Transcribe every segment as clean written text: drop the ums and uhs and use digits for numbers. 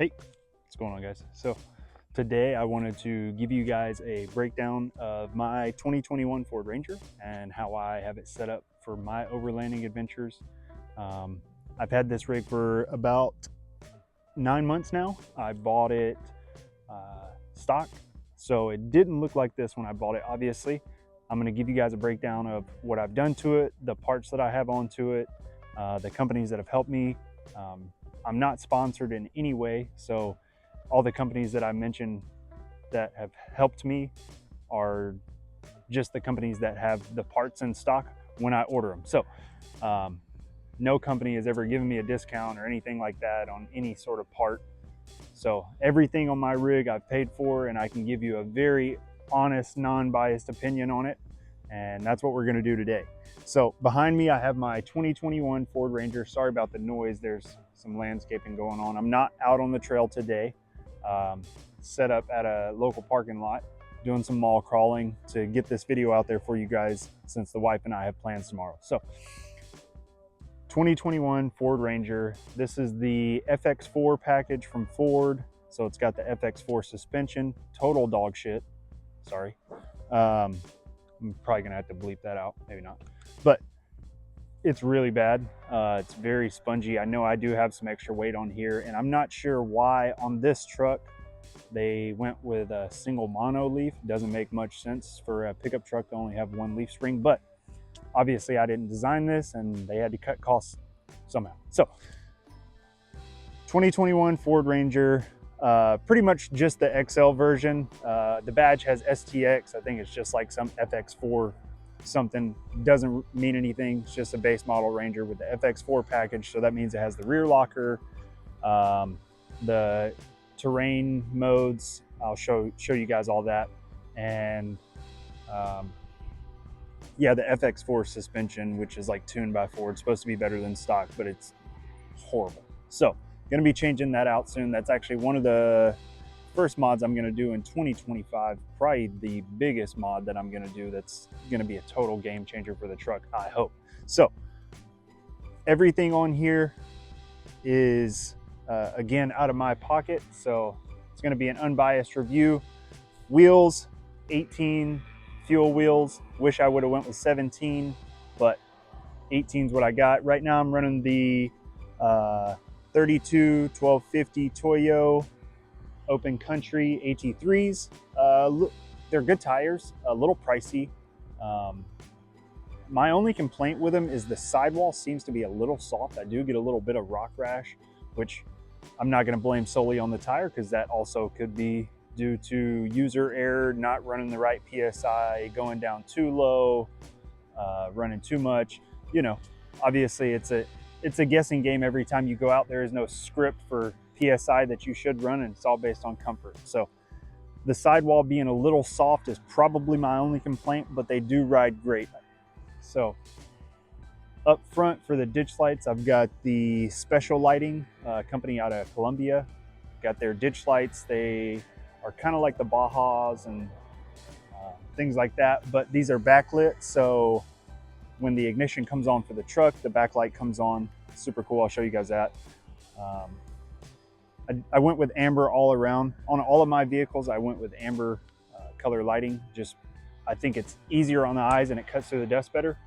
Hey, what's going on, guys? So today I wanted to give you guys a breakdown of my 2021 Ford Ranger and how I have it set up for my overlanding adventures. I've had this rig for about 9 months now. I bought it stock, so it didn't look like this when I bought it, obviously. I'm going to give you guys a breakdown of what I've done to it, the parts that I have onto it, the companies that have helped me. I'm not sponsored in any way, so all the companies that I mentioned that have helped me are just the companies that have the parts in stock when I order them. So no company has ever given me a discount or anything like that on any sort of part. So everything on my rig I've paid for, and I can give you a very honest, non-biased opinion on it, and that's what we're going to do today. So behind me I have my 2021 Ford Ranger. Sorry about the noise, there's some landscaping going on. I'm not out on the trail today. Set up at a local parking lot doing some mall crawling to get this video out there for you guys, since the wife and I have plans tomorrow. So 2021 Ford Ranger, this is the fx4 package from Ford. So it's got the fx4 suspension, total dog shit, sorry. I'm probably gonna have to bleep that out, maybe not, but it's really bad. It's very spongy. I know I do have some extra weight on here, and I'm not sure why on this truck they went with a single mono leaf. Doesn't make much sense for a pickup truck to only have one leaf spring, but obviously I didn't design this and they had to cut costs somehow. So 2021 Ford Ranger, pretty much just the XL version. The badge has STX. I think it's just like some FX4 something. Doesn't mean anything. It's just a base model Ranger with the FX4 package. So that means it has the rear locker, the terrain modes. I'll show you guys all that. And yeah, the FX4 suspension, which is like tuned by Ford, supposed to be better than stock, but it's horrible. So gonna be changing that out soon. That's actually one of the first mods I'm gonna do in 2025, probably the biggest mod that I'm gonna do. That's gonna be a total game changer for the truck, I hope. So everything on here is again out of my pocket, so it's gonna be an unbiased review. Wheels, 18 fuel wheels. Wish I would have went with 17, but 18 is what I got. Right now I'm running the 32 1250 Toyo Open Country AT3s. They're good tires, a little pricey. My only complaint with them is the sidewall seems to be a little soft. I do get a little bit of rock rash, which I'm not going to blame solely on the tire, because that also could be due to user error, not running the right PSI, going down too low, running too much. You know, obviously it's a guessing game every time you go out. There is no script for PSI that you should run, and it's all based on comfort. So the sidewall being a little soft is probably my only complaint, but they do ride great. So up front for the ditch lights, I've got the Special Lighting company out of Colombia. Got their ditch lights. They are kind of like the Bajas and things like that, but these are backlit, so when the ignition comes on for the truck, the backlight comes on. Super cool. I'll show you guys that. I went with amber all around. On all of my vehicles, I went with amber color lighting. Just, I think it's easier on the eyes and it cuts through the dust better.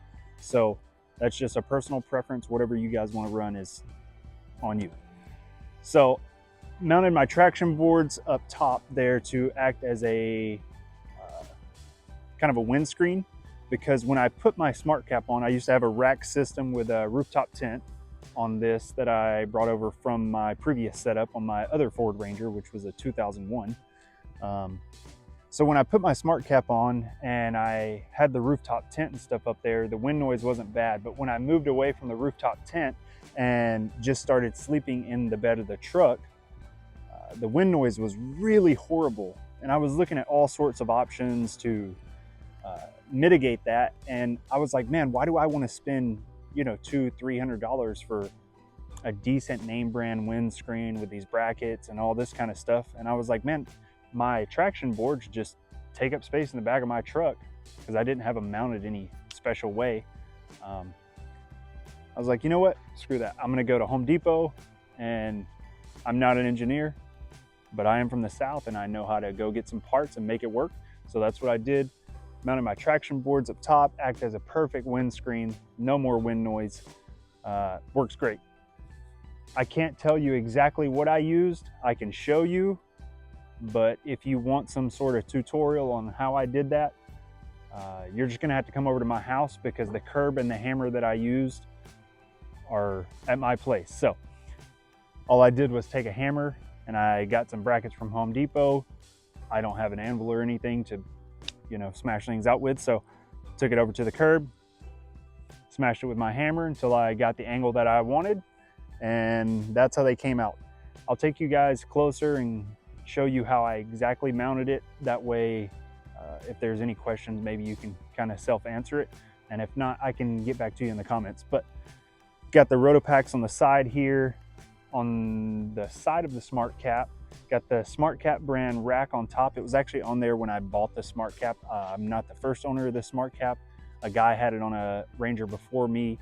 So that's just a personal preference. Whatever you guys want to run is on you. So mounted my traction boards up top there to act as a kind of a windscreen, because when I put my smart cap on, I used to have a rack system with a rooftop tent on this that I brought over from my previous setup on my other Ford Ranger, which was a 2001. So when I put my smart cap on and I had the rooftop tent and stuff up there, the wind noise wasn't bad. But when I moved away from the rooftop tent and just started sleeping in the bed of the truck, the wind noise was really horrible. And I was looking at all sorts of options to mitigate that. And I was like, man, why do I want to spend, you know, $200-300 for a decent name brand windscreen with these brackets and all this kind of stuff? And I was like, man, my traction boards just take up space in the back of my truck, because I didn't have them mounted any special way. I was like, you know what, screw that. I'm gonna go to Home Depot, and I'm not an engineer, but I am from the South and I know how to go get some parts and make it work. So that's what I did. Mounted my traction boards up top, act as a perfect windscreen, no more wind noise. Works great. I can't tell you exactly what I used. I can show you, but if you want some sort of tutorial on how I did that, you're just gonna have to come over to my house because the curb and the hammer that I used are at my place. So all I did was take a hammer and I got some brackets from Home Depot. I don't have an anvil or anything to, smash things out with. So took it over to the curb, smashed it with my hammer until I got the angle that I wanted. And that's how they came out. I'll take you guys closer and show you how I exactly mounted it. That way, if there's any questions, maybe you can kind of self-answer it. And if not, I can get back to you in the comments. But got the Rotopacks on the side here. On the side of the Smart Cap, got the Smart Cap brand rack on top. It was actually on there when I bought the Smart Cap. I'm not the first owner of the Smart Cap. A guy had it on a Ranger before me,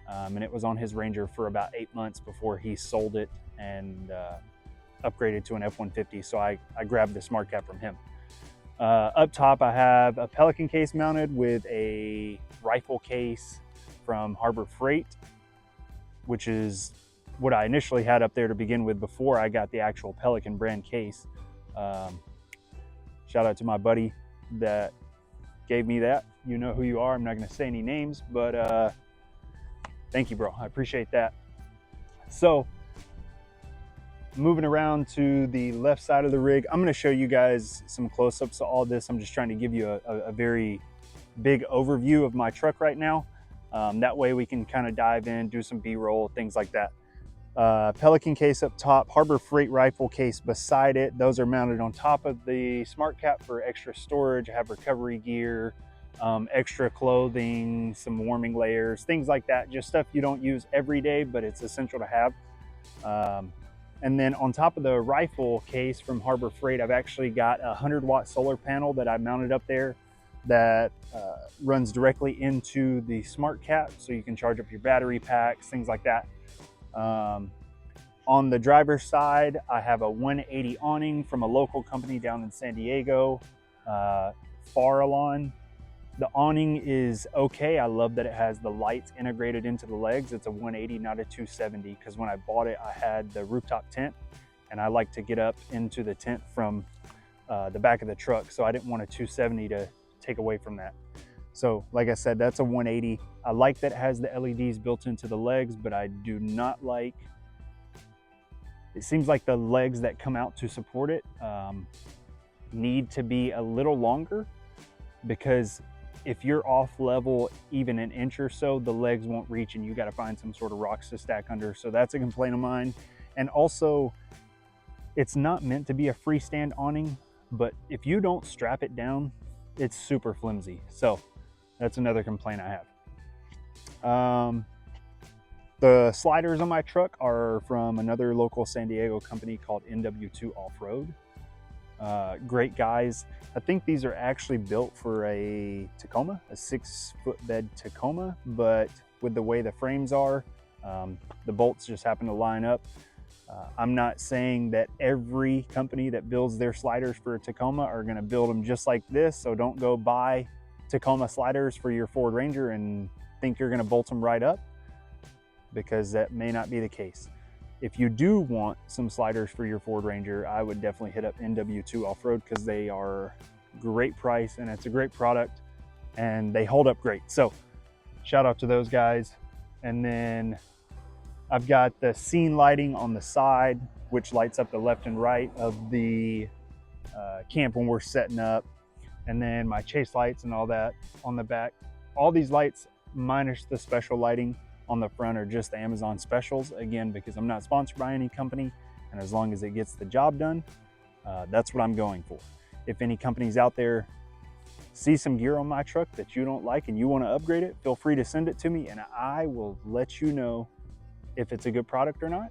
and it was on his Ranger for about 8 months before he sold it and upgraded to an F-150. So I grabbed the Smart Cap from him. Up top, I have a Pelican case mounted with a rifle case from Harbor Freight, which is what I initially had up there to begin with before I got the actual Pelican brand case. Shout out to my buddy that gave me that. You know who you are. I'm not going to say any names, but thank you, bro. I appreciate that. So moving around to the left side of the rig, I'm going to show you guys some close-ups of all this. I'm just trying to give you a very big overview of my truck right now. That way we can kind of dive in, do some B-roll, things like that. Pelican case up top, Harbor Freight rifle case beside it. Those are mounted on top of the Smart Cap for extra storage. I have recovery gear, extra clothing, some warming layers, things like that. Just stuff you don't use every day, but it's essential to have. And then on top of the rifle case from Harbor Freight, I've actually got a 100-watt solar panel that I mounted up there that runs directly into the Smart Cap, so you can charge up your battery packs, things like that. On the driver's side, I have a 180 awning from a local company down in San Diego, Farallon. The awning is okay. I love that it has the lights integrated into the legs. It's a 180, not a 270, because when I bought it, I had the rooftop tent, and I like to get up into the tent from the back of the truck, so I didn't want a 270 to take away from that. So like I said, that's a 180. I like that it has the LEDs built into the legs, but I do not like, it seems like the legs that come out to support it need to be a little longer, because if you're off level even an inch or so, the legs won't reach and you got to find some sort of rocks to stack under. So that's a complaint of mine. And also, it's not meant to be a freestand awning, but if you don't strap it down, it's super flimsy. So that's another complaint I have. The sliders on my truck are from another local San Diego company called NW2 Off-Road. Great guys. I think these are actually built for a Tacoma, a 6-foot bed Tacoma, but with the way the frames are, the bolts just happen to line up. I'm not saying that every company that builds their sliders for a Tacoma are going to build them just like this, so don't go buy Tacoma sliders for your Ford Ranger and think you're going to bolt them right up, because that may not be the case. If you do want some sliders for your Ford Ranger, I would definitely hit up NW2 Off-Road, because they are great price and it's a great product and they hold up great. So shout out to those guys. And then I've got the scene lighting on the side, which lights up the left and right of the camp when we're setting up. And then my chase lights and all that on the back. All these lights, minus the special lighting on the front, are just the Amazon specials. Again, because I'm not sponsored by any company, and as long as it gets the job done, that's what I'm going for. If any companies out there see some gear on my truck that you don't like and you want to upgrade it, feel free to send it to me and I will let you know if it's a good product or not,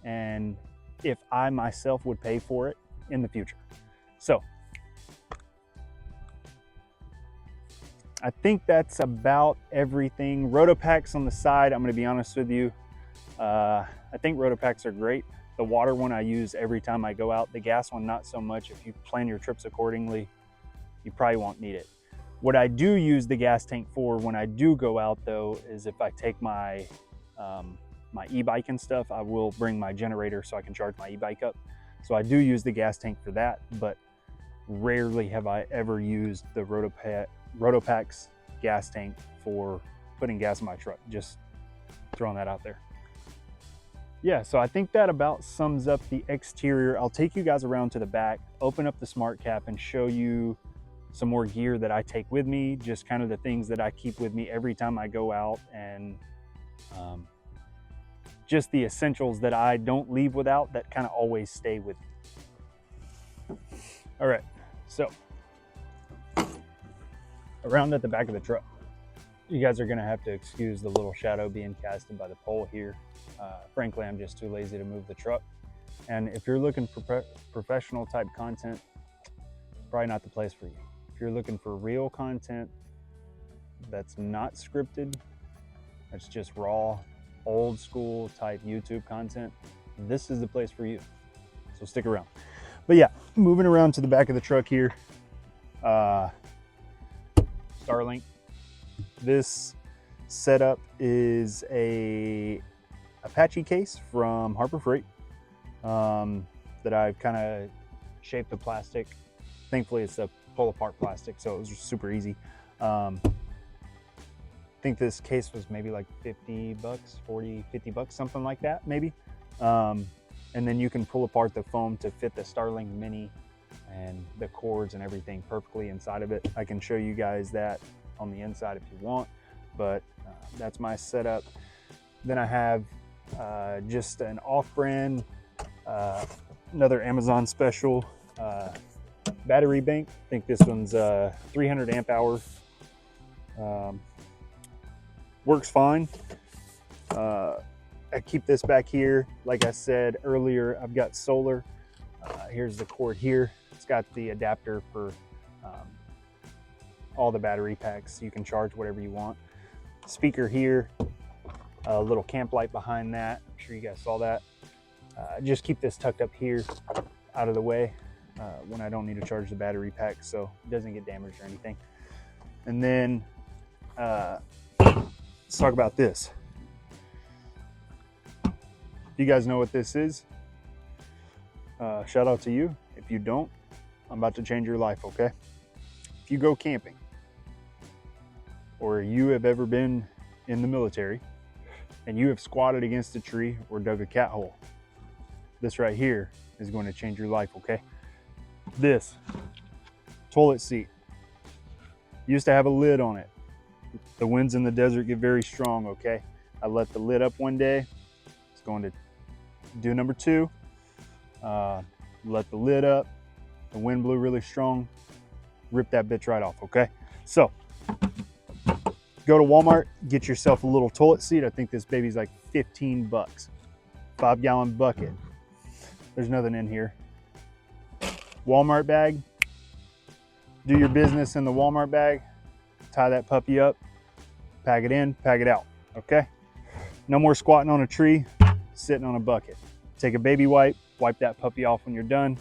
and if I myself would pay for it in the future. So I think that's about everything. Rotopacks on the side, I'm going to be honest with you, I think Rotopacks are great. The water one I use every time I go out. The gas one, not so much. If you plan your trips accordingly, you probably won't need it. What I do use the gas tank for when I do go out though, is if I take my my e-bike and stuff, I will bring my generator so I can charge my e-bike up. So I do use the gas tank for that, but rarely have I ever used the Rotopac's gas tank for putting gas in my truck. Just throwing that out there. Yeah, so I think that about sums up the exterior. I'll take you guys around to the back, open up the smart cap and show you some more gear that I take with me, just kind of the things that I keep with me every time I go out, and just the essentials that I don't leave without, that kind of always stay with me. All right, so around at the back of the truck, you guys are gonna have to excuse the little shadow being casted by the pole here. Frankly, I'm just too lazy to move the truck. And if you're looking for professional type content, probably not the place for you. If you're looking for real content that's not scripted, that's just raw, old school type YouTube content, this is the place for you. So stick around. But yeah, moving around to the back of the truck here, Starlink. This setup is a Apache case from Harbor Freight that I've kind of shaped the plastic. Thankfully, it's a pull apart plastic, so it was just super easy. I think this case was maybe like 50 bucks, 40, 50 bucks, something like that, maybe. And then you can pull apart the foam to fit the Starlink Mini and the cords and everything perfectly inside of it. I can show you guys that on the inside if you want, but that's my setup. Then I have just an off-brand, another Amazon special battery bank. I think this one's 300 amp hour. Works fine. I keep this back here. Like I said earlier, I've got solar. Here's the cord here. It's got the adapter for all the battery packs. You can charge whatever you want. Speaker here, a little camp light behind that. I'm sure you guys saw that. Just keep this tucked up here out of the way when I don't need to charge the battery pack, so it doesn't get damaged or anything. And then let's talk about this. You guys know what this is? Shout out to you. If you don't, I'm about to change your life, okay? If you go camping, or you have ever been in the military and you have squatted against a tree or dug a cat hole, this right here is going to change your life, okay? This toilet seat used to have a lid on it. The winds in the desert get very strong, okay? I let the lid up one day. It's going to do number two. Let the lid up. The wind blew really strong. Rip that bitch right off, okay? So, go to Walmart, get yourself a little toilet seat. I think this baby's like 15 bucks. 5-gallon bucket. There's nothing in here. Walmart bag. Do your business in the Walmart bag. Tie that puppy up. Pack it in, pack it out, okay? No more squatting on a tree, sitting on a bucket. Take a baby wipe, wipe that puppy off when you're done.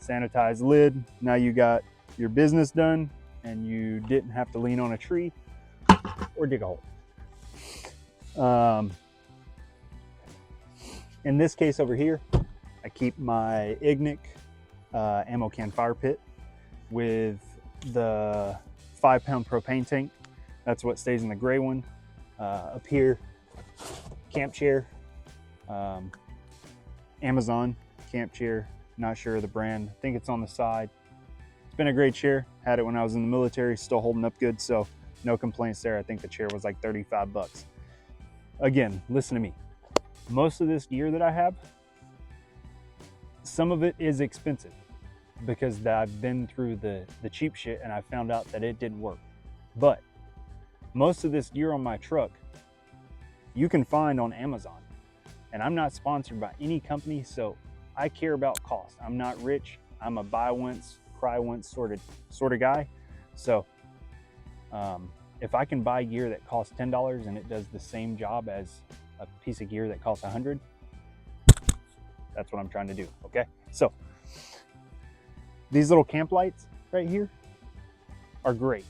Sanitize lid. Now you got your business done and you didn't have to lean on a tree or dig a hole. In this case over here, I keep my Ignic ammo can fire pit with the 5-pound propane tank. That's what stays in the gray one. Up here, camp chair, Amazon camp chair, not sure of the brand. I think it's on the side. It's been a great chair. Had it when I was in the military, still holding up good, so no complaints there. I think the chair was like 35 bucks. Again, listen to me. Most of this gear that I have, some of it is expensive because I've been through the cheap shit and I found out that it didn't work. But most of this gear on my truck, you can find on Amazon. And I'm not sponsored by any company, so I care about cost. I'm not rich. I'm a buy once, cry once sort of guy. So if I can buy gear that costs $10 and it does the same job as a piece of gear that costs $100, That's what I'm trying to do, okay? So these little camp lights right here are great.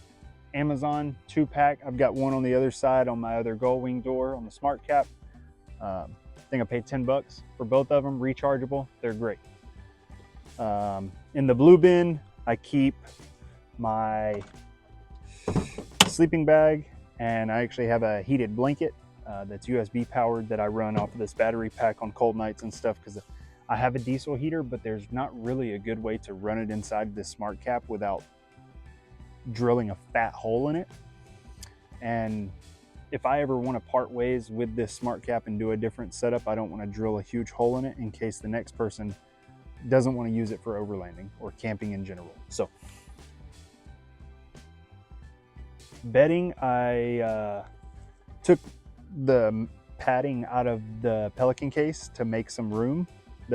Amazon 2-pack. I've got one on the other side on my other gull wing door on the smart cap. I think I paid 10 bucks for both of them, rechargeable. They're great. In the blue bin, I keep my sleeping bag, and I actually have a heated blanket that's USB powered that I run off of this battery pack on cold nights and stuff, because I have a diesel heater, but there's not really a good way to run it inside this smart cap without drilling a fat hole in it. And if I ever want to part ways with this smart cap and do a different setup, I don't want to drill a huge hole in it in case the next person doesn't want to use it for overlanding or camping in general. So bedding, I took the padding out of the Pelican case to make some room.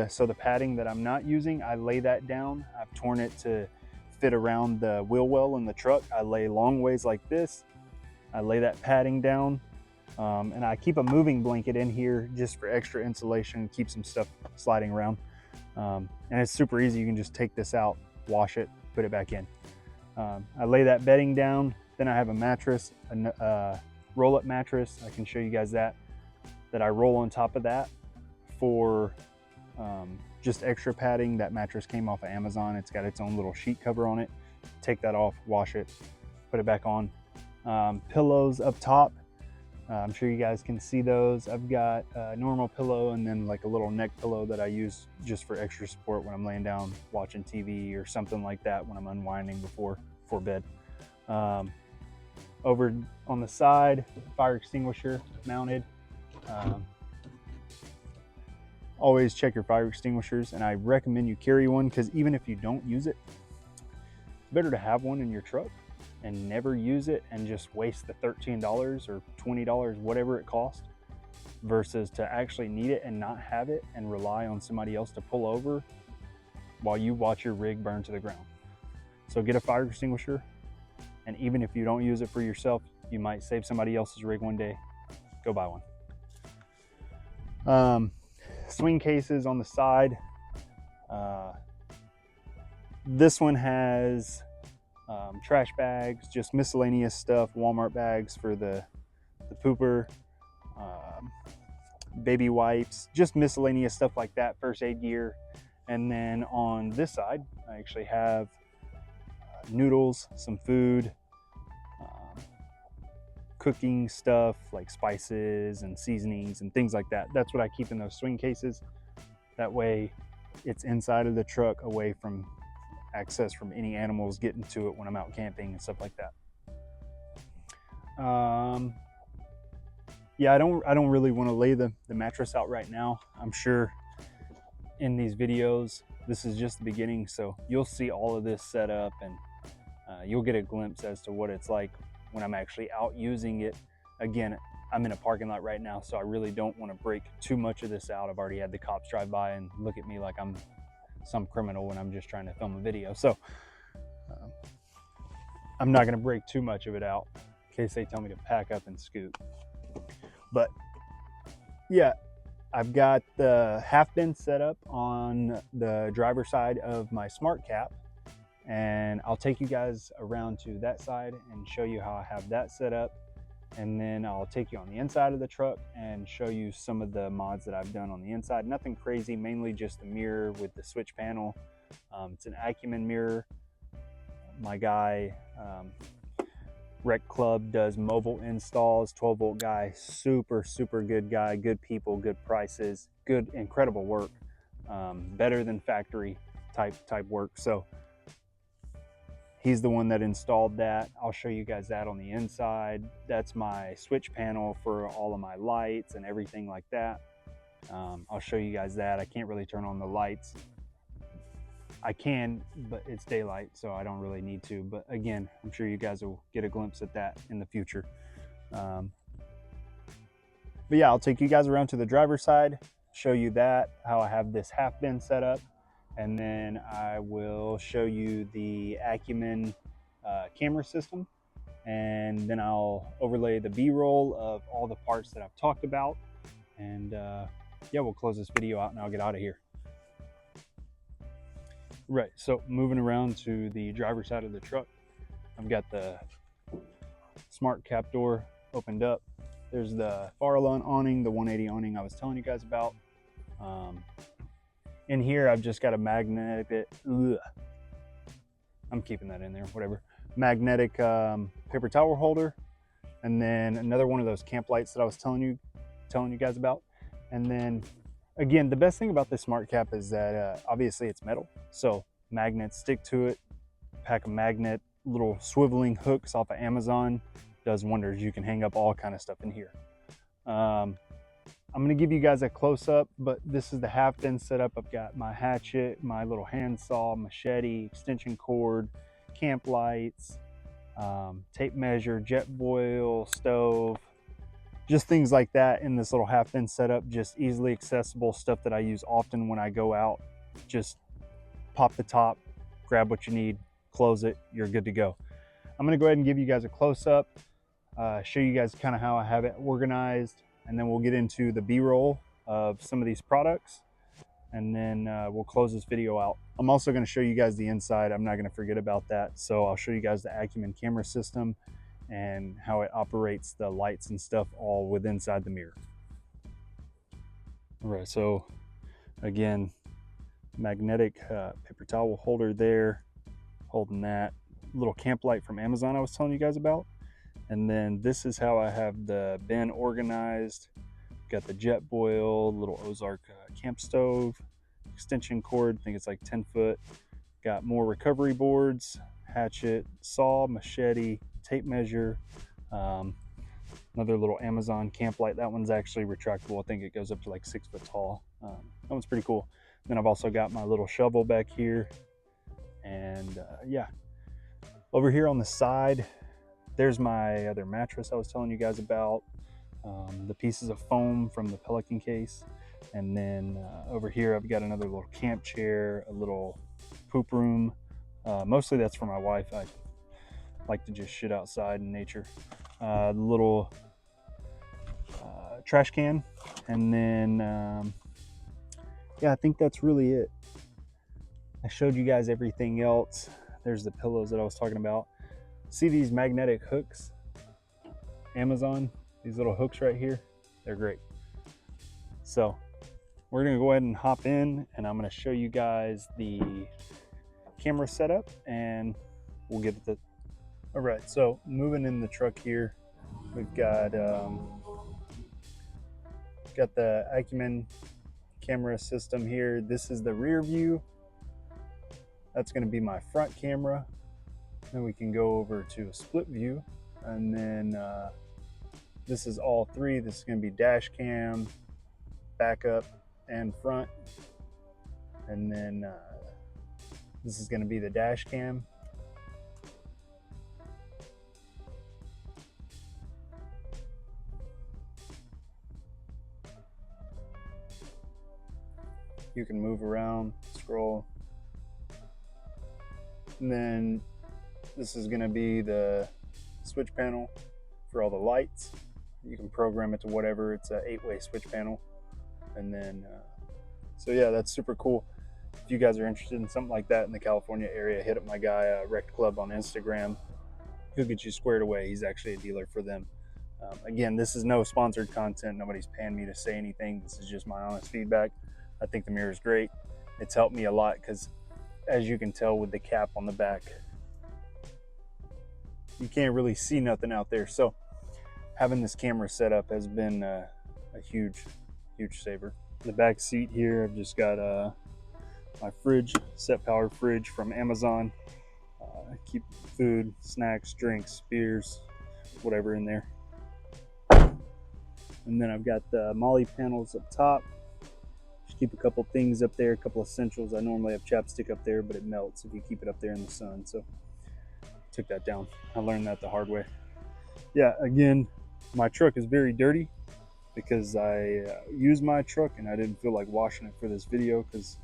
So the padding that I'm not using, I lay that down. I've torn it to fit around the wheel well in the truck. I lay long ways like this. I lay that padding down, and I keep a moving blanket in here just for extra insulation, keep some stuff sliding around. And it's super easy. You can just take this out, wash it, put it back in. I lay that bedding down. Then I have a mattress, a roll-up mattress. I can show you guys that I roll on top of that for just extra padding. That mattress came off of Amazon. It's got its own little sheet cover on it. Take that off, wash it, put it back on. Pillows up top. I'm sure you guys can see those. I've got a normal pillow and then like a little neck pillow that I use just for extra support when I'm laying down watching TV or something like that, when I'm unwinding before bed. Over on the side, fire extinguisher mounted. Always check your fire extinguishers, and I recommend you carry one, because even if you don't use it, it's better to have one in your truck and never use it and just waste the $13 or $20, whatever it costs, versus to actually need it and not have it and rely on somebody else to pull over while you watch your rig burn to the ground. So get a fire extinguisher, and even if you don't use it for yourself, you might save somebody else's rig one day. Go buy one. Swing cases on the side. This one has trash bags, just miscellaneous stuff, Walmart bags for the pooper, baby wipes, just miscellaneous stuff like that, first aid gear. And then on this side, I actually have noodles, some food, cooking stuff like spices and seasonings and things like that. That's what I keep in those swing cases. That way it's inside of the truck, away from access from any animals getting to it when I'm out camping and stuff like that. Yeah, I don't really want to lay the mattress out right now. I'm sure in these videos, this is just the beginning, so you'll see all of this set up, and you'll get a glimpse as to what it's like when I'm actually out using it. Again, I'm in a parking lot right now, so I really don't want to break too much of this out. I've already had the cops drive by and look at me like I'm some criminal when I'm just trying to film a video. So I'm not going to break too much of it out in case they tell me to pack up and scoot. But yeah, I've got the half bin set up on the driver's side of my smart cap, and I'll take you guys around to that side and show you how I have that set up. And then I'll take you on the inside of the truck and show you some of the mods that I've done on the inside. Nothing crazy, mainly just the mirror with the switch panel. It's an Acumen mirror. My guy, Rec Club, does mobile installs, 12-volt guy, super good guy, good people, good prices, good, incredible work, better than factory type work. So he's the one that installed that. I'll show you guys that on the inside. That's my switch panel for all of my lights and everything like that. I'll show you guys that. I can't really turn on the lights. I can, but it's daylight, so I don't really need to. But again, I'm sure you guys will get a glimpse at that in the future. But yeah, I'll take you guys around to the driver's side, show you that, how I have this half bin set up. And then I will show you the Acumen camera system, and then I'll overlay the B-roll of all the parts that I've talked about. And yeah, we'll close this video out and I'll get out of here. Right, so moving around to the driver's side of the truck, I've got the smart cap door opened up. There's the Farallon awning, the 180 awning I was telling you guys about. In here, I've just got a magnetic, I'm keeping that in there, whatever. Magnetic paper towel holder, and then another one of those camp lights that I was telling you guys about. And then again, the best thing about this smart cap is that obviously it's metal, so magnets stick to it. Pack of magnet little swiveling hooks off of Amazon does wonders. You can hang up all kind of stuff in here. I'm going to give you guys a close-up, but this is the half-bin setup. I've got my hatchet, my little handsaw, machete, extension cord, camp lights, tape measure, jet boil, stove, just things like that in this little half-bin setup. Just easily accessible stuff that I use often when I go out. Just pop the top, grab what you need, close it, you're good to go. I'm going to go ahead and give you guys a close-up, show you guys kind of how I have it organized, and then we'll get into the B-roll of some of these products, and then we'll close this video out. I'm also going to show you guys the inside. I'm not going to forget about that. So I'll show you guys the Acumen camera system and how it operates the lights and stuff all with inside the mirror. All right, so again, magnetic paper towel holder there, holding that little camp light from Amazon I was telling you guys about. And then this is how I have the bin organized. Got the jet boil, little Ozark camp stove, extension cord, I think it's like 10 foot. Got more recovery boards, hatchet, saw, machete, tape measure, another little Amazon camp light. That one's actually retractable. I think it goes up to like 6 foot tall. That one's pretty cool. Then I've also got my little shovel back here. And yeah, over here on the side, there's my other mattress I was telling you guys about, the pieces of foam from the Pelican case. And then over here, I've got another little camp chair, a little poop room. Mostly that's for my wife. I like to just shit outside in nature. The little trash can. And then, yeah, I think that's really it. I showed you guys everything else. There's the pillows that I was talking about. See these magnetic hooks? Amazon, these little hooks right here, they're great. So we're gonna go ahead and hop in, and I'm gonna show you guys the camera setup, and we'll get it. All right, so moving in the truck here, we've got the Acumen camera system here. This is the rear view. That's gonna be my front camera. Then we can go over to a split view, and then this is all three. This is going to be dash cam, backup, and front. And then this is going to be the dash cam. You can move around, scroll. And then this is going to be the switch panel for all the lights. You can program it to whatever. It's an 8-way switch panel. And then, so yeah, that's super cool. If you guys are interested in something like that in the California area, hit up my guy, Rect Club on Instagram. He'll get you squared away. He's actually a dealer for them. Again, this is no sponsored content. Nobody's paying me to say anything. This is just my honest feedback. I think the mirror is great. It's helped me a lot because, as you can tell with the cap on the back, you can't really see nothing out there. So having this camera set up has been a huge saver. In the back seat here, I've just got my fridge, set power fridge from Amazon. Keep food, snacks, drinks, beers, whatever in there. And then I've got the Molly panels up top. Just keep a couple things up there, a couple essentials. I normally have chapstick up there, but it melts if you keep it up there in the sun. So took that down. I learned that the hard way. Yeah, again, my truck is very dirty because I use my truck and I didn't feel like washing it for this video, because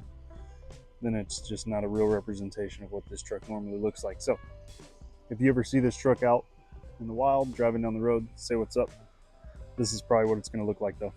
then it's just not a real representation of what this truck normally looks like. So if you ever see this truck out in the wild, driving down the road, say what's up. This is probably what it's going to look like though.